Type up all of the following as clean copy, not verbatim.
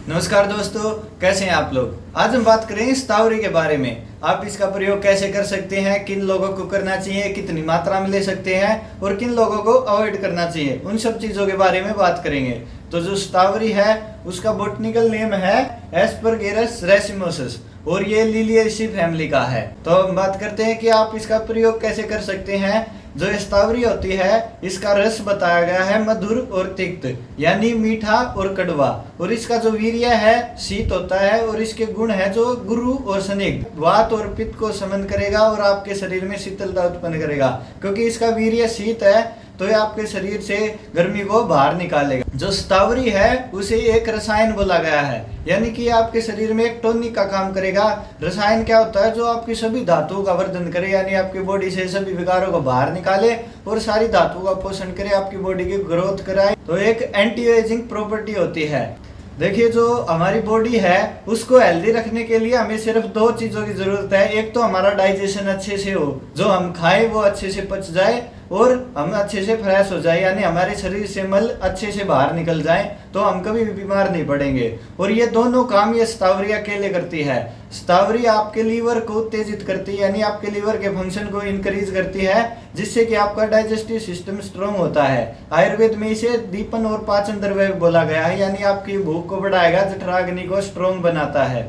नमस्कार दोस्तों, कैसे हैं आप लोग। आज हम बात करेंगे स्तावरी के बारे में। आप इसका प्रयोग कैसे कर सकते हैं, किन लोगों को करना चाहिए, कितनी मात्रा में ले सकते हैं और किन लोगों को अवॉइड करना चाहिए, उन सब चीज़ों के बारे में बात करेंगे। तो जो स्तावरी है उसका बॉटनिकल नेम है एस्परगिलस रेसिमोसस और ये लिलिएसी फैमिली का है। तो हम बात करते हैं कि आप इसका प्रयोग कैसे कर सकते हैं। जो स्तावरी होती है इसका रस बताया गया है मधुर और तिक्त, यानी मीठा और कड़वा, और इसका जो वीर्य है शीत होता है और इसके गुण है जो गुरु और स्निग्ध, वात और पित्त को शमन करेगा और आपके शरीर में शीतलता उत्पन्न करेगा। क्योंकि इसका वीर्य शीत है तो ये आपके शरीर से गर्मी को बाहर निकालेगा। जो स्तावरी है उसे एक रसायन बोला गया है, यानी कि आपके शरीर में एक टॉनिक का काम करेगा। रसायन क्या होता है? जो आपकी सभी धातुओं का वर्धन करे, यानी आपकी बॉडी से सभी विकारों को बाहर निकाले और सारी धातुओं का पोषण करे, आपकी बॉडी की ग्रोथ कराए। तो एक एंटी एजिंग प्रॉपर्टी होती है। देखिए, जो हमारी बॉडी है उसको हेल्दी रखने के लिए हमें सिर्फ दो चीजों की जरूरत है। एक तो हमारा डाइजेशन अच्छे से हो, जो हम खाएं वो अच्छे से पच जाए और हम अच्छे से फ्रेश हो जाए, यानी हमारे शरीर से मल अच्छे से बाहर निकल जाए, तो हम कभी भी बीमार नहीं पड़ेंगे। और ये दोनों काम ये स्तावरी अकेले करती है। स्तावरी आपके लीवर को उत्तेजित करती है, यानी आपके लीवर के फंक्शन को इंक्रीज करती है, जिससे कि आपका डाइजेस्टिव सिस्टम स्ट्रांग होता है। आयुर्वेद में इसे दीपन और पाचन द्रव्य बोला गया है, यानी आपकी भूख को बढ़ाएगा, जठराग्नि को स्ट्रांग बनाता है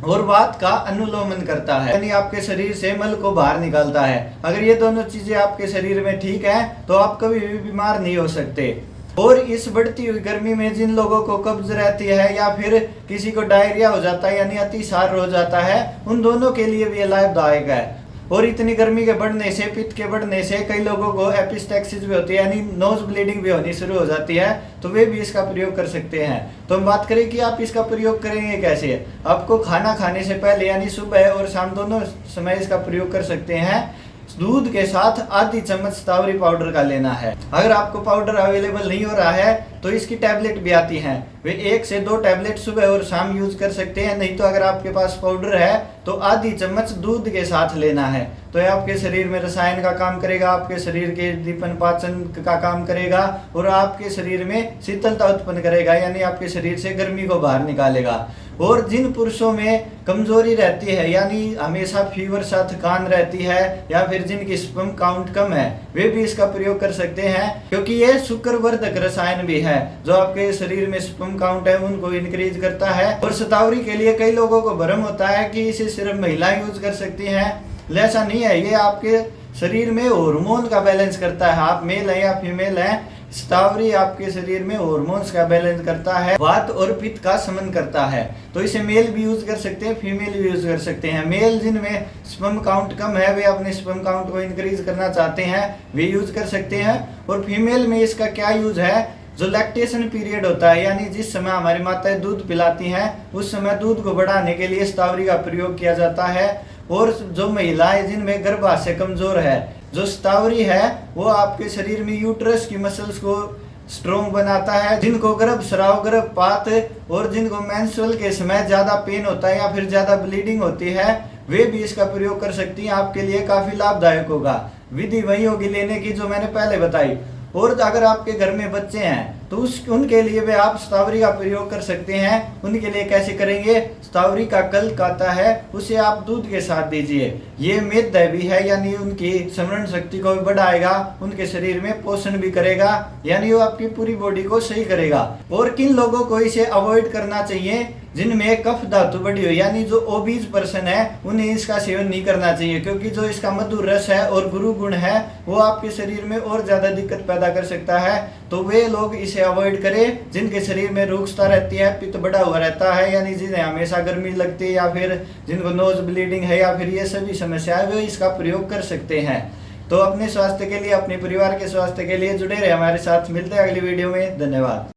और वात का अनुलोमन करता है, यानी आपके शरीर से मल को बाहर निकालता है। अगर ये दोनों चीजें आपके शरीर में ठीक है तो आप कभी भी बीमार नहीं हो सकते। और इस बढ़ती हुई गर्मी में जिन लोगों को कब्ज रहती है या फिर किसी को डायरिया हो जाता है यानी अतिसार हो जाता है, उन दोनों के लिए भी ये लाभदायक है। और इतनी गर्मी के बढ़ने से, पित्त के बढ़ने से कई लोगों को एपिस्टैक्सिस भी होती है, यानी नोज ब्लीडिंग भी होनी शुरू हो जाती है, तो वे भी इसका प्रयोग कर सकते हैं। तो हम बात करें कि आप इसका प्रयोग करेंगे कैसे। आपको खाना खाने से पहले यानी सुबह और शाम दोनों समय इसका प्रयोग कर सकते हैं। दूध के साथ आधी चम्मच स्तावरी पाउडर का लेना है। अगर आपको पाउडर अवेलेबल नहीं हो रहा है तो इसकी टैबलेट भी आती हैं, वे 1 से 2 टैबलेट सुबह और शाम यूज कर सकते हैं। नहीं तो अगर आपके पास पाउडर है तो आधी चम्मच दूध के साथ लेना है। तो ये आपके शरीर में रसायन का काम करेगा, आपके शरीर के दीपन पाचन का काम करेगा और आपके शरीर में शीतलता उत्पन्न करेगा, यानी आपके शरीर से गर्मी को बाहर निकालेगा। और जिन पुरुषों में कमजोरी रहती है, यानी हमेशा फीवर सा थकान रहती है, या फिर जिनकी स्पर्म काउंट कम है, वे भी इसका प्रयोग कर सकते हैं। क्योंकि ये शुक्रवर्धक रसायन भी है, जो आपके शरीर में स्पर्म काउंट है उनको इंक्रीज करता है। और स्तावरी के लिए कई लोगों को भ्रम होता है कि इसे सिर्फ महिलाएं यूज कर सकती हैं। ऐसा नहीं है, ये आपके शरीर में हार्मोन का बैलेंस करता है। आप मेल है या फीमेल है, स्तावरी आपके शरीर में हार्मोन्स का बैलेंस करता है, वात और पित्त का शमन करता है। तो इसे मेल भी यूज कर सकते हैं, फीमेल भी यूज कर सकते हैं। मेल जिनमें स्पर्म काउंट कम है, वे अपने स्पर्म काउंट को इंक्रीज करना चाहते हैं, वे यूज कर सकते हैं। और फीमेल में इसका क्या यूज है? जो लैक्टेशन पीरियड होता है, यानी जिस समय हमारी माताएं दूध पिलाती हैं, उस समय दूध को बढ़ाने के लिए स्तावरी का प्रयोग किया जाता है। और जो महिलाएं जिनमें गर्भाशय कमजोर है, जो स्तावरी है वो आपके शरीर में यूट्रस की मसल्स को स्ट्रॉन्ग बनाता है। जिनको गर्भस्राव, गर्भपात और जिनको मेंस्ट्रुअल के समय ज्यादा पेन होता है या फिर ज्यादा ब्लीडिंग होती है, वे भी इसका प्रयोग कर सकती हैं। आपके लिए काफी लाभदायक होगा। विधि वही होगी लेने की जो मैंने पहले बताई। और अगर आपके घर में बच्चे हैं तो उनके लिए भी आप स्तावरी का प्रयोग कर सकते हैं। उनके लिए कैसे करेंगे? स्तावरी का कल्क आता है, उसे आप दूध के साथ दीजिए। ये मेददैवी है, यानी उनकी स्मरण शक्ति को भी बढ़ाएगा, उनके शरीर में पोषण भी करेगा, यानी वो आपकी पूरी बॉडी को सही करेगा। और किन लोगों को इसे अवॉइड करना चाहिए? जिनमें कफ धातु बढ़ी हो, यानी जो ओबीज पर्सन है, उन्हें इसका सेवन नहीं करना चाहिए। क्योंकि जो इसका मधुर रस है और गुरु गुण है वो आपके शरीर में और ज्यादा दिक्कत पैदा कर सकता है। तो वे लोग इसे अवॉइड करें जिनके शरीर में रुक्षता रहती है, पित्त बढ़ा हुआ रहता है, यानी जिन्हें हमेशा गर्मी लगती है, या फिर जिनको नोज ब्लीडिंग है, या फिर ये सभी समस्याएं, वे इसका प्रयोग कर सकते हैं। तो अपने स्वास्थ्य के लिए, अपने परिवार के स्वास्थ्य के लिए जुड़े रहे हमारे साथ। मिलते हैं अगली वीडियो में। धन्यवाद।